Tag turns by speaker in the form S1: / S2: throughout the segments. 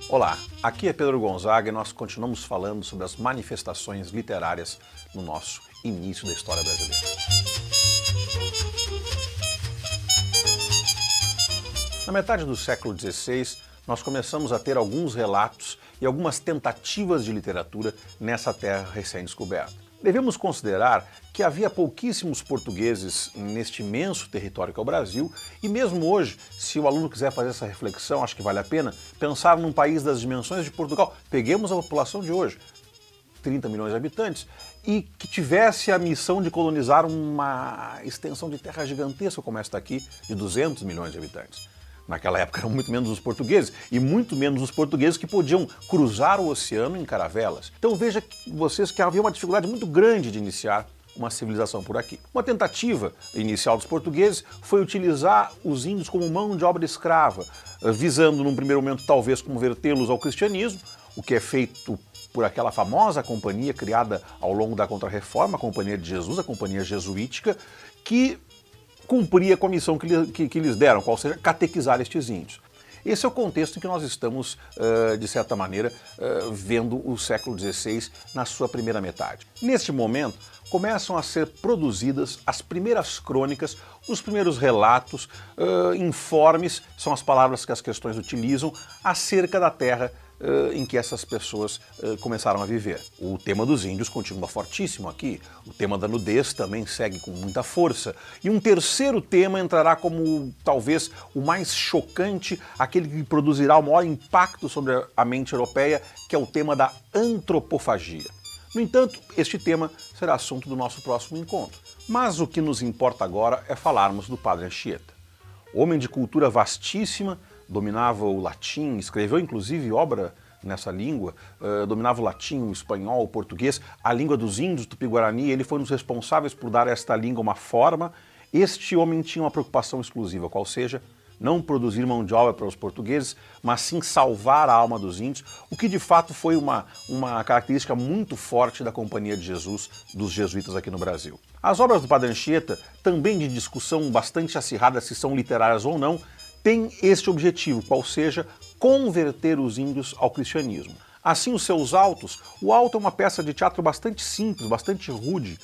S1: Olá, aqui é Pedro Gonzaga e nós continuamos falando sobre as manifestações literárias no nosso início da história brasileira. Na metade do século XVI, nós começamos a ter alguns relatos e algumas tentativas de literatura nessa terra recém-descoberta. Devemos considerar que havia pouquíssimos portugueses neste imenso território que é o Brasil, e mesmo hoje, se o aluno quiser fazer essa reflexão, acho que vale a pena pensar num país das dimensões de Portugal. Peguemos a população de hoje, 30 milhões de habitantes, e que tivesse a missão de colonizar uma extensão de terra gigantesca como esta aqui, de 200 milhões de habitantes. Naquela época eram muito menos os portugueses, e muito menos os portugueses que podiam cruzar o oceano em caravelas. Então veja vocês que havia uma dificuldade muito grande de iniciar uma civilização por aqui. Uma tentativa inicial dos portugueses foi utilizar os índios como mão de obra escrava, visando num primeiro momento talvez convertê-los ao cristianismo, o que é feito por aquela famosa companhia criada ao longo da Contra-Reforma, a Companhia de Jesus, a Companhia Jesuítica, que cumpria com a missão que lhes deram, qual seja, catequizar estes índios. Esse é o contexto em que nós estamos, de certa maneira, vendo o século XVI na sua primeira metade. Neste momento, começam a ser produzidas as primeiras crônicas, os primeiros relatos, informes, são as palavras que as questões utilizam, acerca da terra em que essas pessoas começaram a viver. O tema dos índios continua fortíssimo aqui, o tema da nudez também segue com muita força, e um terceiro tema entrará como talvez o mais chocante, aquele que produzirá o maior impacto sobre a mente europeia, que é o tema da antropofagia. No entanto, este tema será assunto do nosso próximo encontro. Mas o que nos importa agora é falarmos do Padre Anchieta. Homem de cultura vastíssima, dominava o latim, escreveu inclusive obra nessa língua, dominava o latim, o espanhol, o português, a língua dos índios, tupi-guarani. Ele foi um dos responsáveis por dar a esta língua uma forma. Este homem tinha uma preocupação exclusiva, qual seja, não produzir mão de obra para os portugueses, mas sim salvar a alma dos índios, o que de fato foi uma característica muito forte da Companhia de Jesus, dos jesuítas aqui no Brasil. As obras do Padre Anchieta, também de discussão bastante acirrada se são literárias ou não, tem este objetivo, qual seja, converter os índios ao cristianismo. Assim, os seus autos, o auto é uma peça de teatro bastante simples, bastante rude.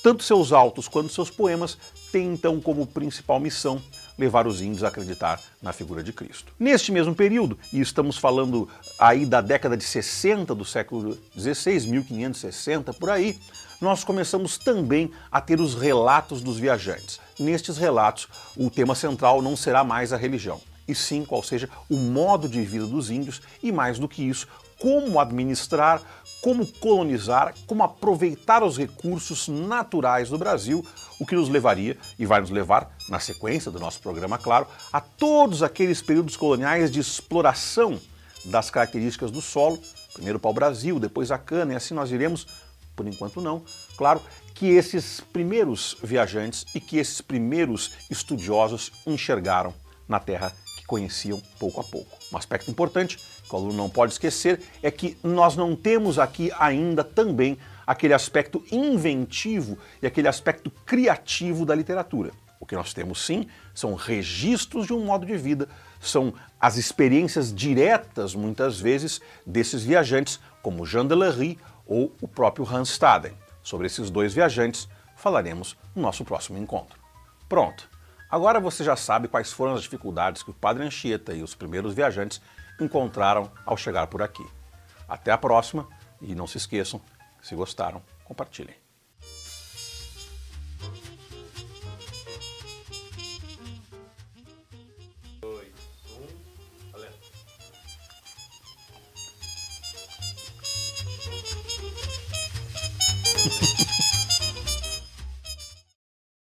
S1: Tanto seus autos quanto seus poemas têm então como principal missão levar os índios a acreditar na figura de Cristo. Neste mesmo período, e estamos falando aí da década de 60 do século XVI, 1560, por aí, nós começamos também a ter os relatos dos viajantes. Nestes relatos, o tema central não será mais a religião, e sim, qual seja, o modo de vida dos índios e, mais do que isso, como administrar, como colonizar, como aproveitar os recursos naturais do Brasil, o que nos levaria, e vai nos levar, na sequência do nosso programa, claro, a todos aqueles períodos coloniais de exploração das características do solo, primeiro para o Brasil, depois a cana, e assim nós iremos, por enquanto não, claro, que esses primeiros viajantes e que esses primeiros estudiosos enxergaram na terra que conheciam pouco a pouco. Um aspecto importante que o aluno não pode esquecer é que nós não temos aqui ainda também aquele aspecto inventivo e aquele aspecto criativo da literatura. O que nós temos sim são registros de um modo de vida, são as experiências diretas, muitas vezes, desses viajantes, como Jean Delery ou o próprio Hans Staden. Sobre esses dois viajantes falaremos no nosso próximo encontro. Pronto! Agora você já sabe quais foram as dificuldades que o Padre Anchieta e os primeiros viajantes encontraram ao chegar por aqui. Até a próxima e não se esqueçam, se gostaram, compartilhem.